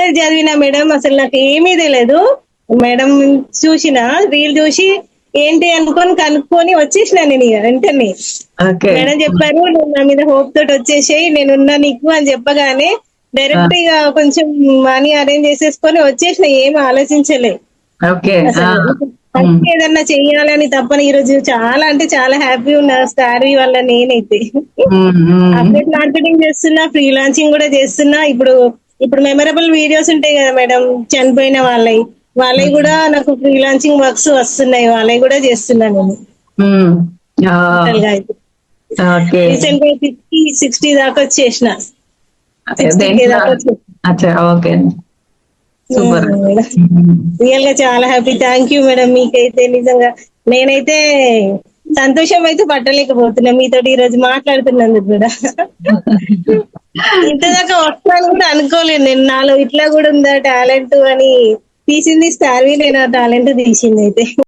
Message చదివినా madam, అసలు నాకు ఏమీ తెలియదు మేడం. చూసిన రీల్ చూసి ఏంటి అనుకొని కనుక్కొని వచ్చేసిన నేను ఇక వెంటనే. ఓకే. మేడం చెప్పారు, నువ్వు నా మీద హోప్ తోటి వచ్చేసేయి, నేనున్నా నీకు అని చెప్పగానే ఆ! డైరెక్ట్ ఇక కొంచెం మనీ అరేంజ్ చేసేసుకొని వచ్చేసిన, ఏం ఆలోచించలే ఓకే. ఆ! అసలు. హ్మ్. ఫస్ట్ ఏదన్నా చెయ్యాలని తప్పని ఈ రోజు చాలా అంటే చాలా హ్యాపీ ఉన్నా స్టారీ వల్ల నేనైతే. హ్మ్. హ్మ్. అప్డేట్ మార్కెటింగ్ చేస్తున్నా, ఫ్రీలాన్సింగ్ కూడా చేస్తున్నా. ఇప్పుడు ఇప్పుడు మెమరబుల్ వీడియోస్ ఉంటాయి కదా మేడం, చనిపోయిన వాళ్ళవి హ్మ్. కూడా నాకు ఫ్రీలాన్సింగ్ వర్క్స్ వస్తున్నాయి, వాళ్ళవి కూడా చేస్తున్నా నేను హ్మ్. ఆ! టోటల్ గా అయితే. ఓకే. రీసెంట్ గా 50-60 దాకా వచ్చేసిన, 60K దేంట్లో? దాకా వచ్చేసిన. అచ్చా! ఓకే. సూపర్. మేడం హ్మ్. రియల్ గా చాలా హ్యాపీ. Thank you madam. మీకైతే నిజంగా నేనైతే సంతోషం అయితే పట్టలేకపోతున్నా మీతోటి ఈ రోజు మాట్లాడుతున్నందుకు కూడా. ఇంత దాకా వస్తాను కూడా అనుకోలేదు నేను, నాలో ఇట్లా కూడా ఉందా టాలెంట్ అని. తీసింది స్టార్వి, నేను ఆ టాలెంట్ తీసింది అయితే.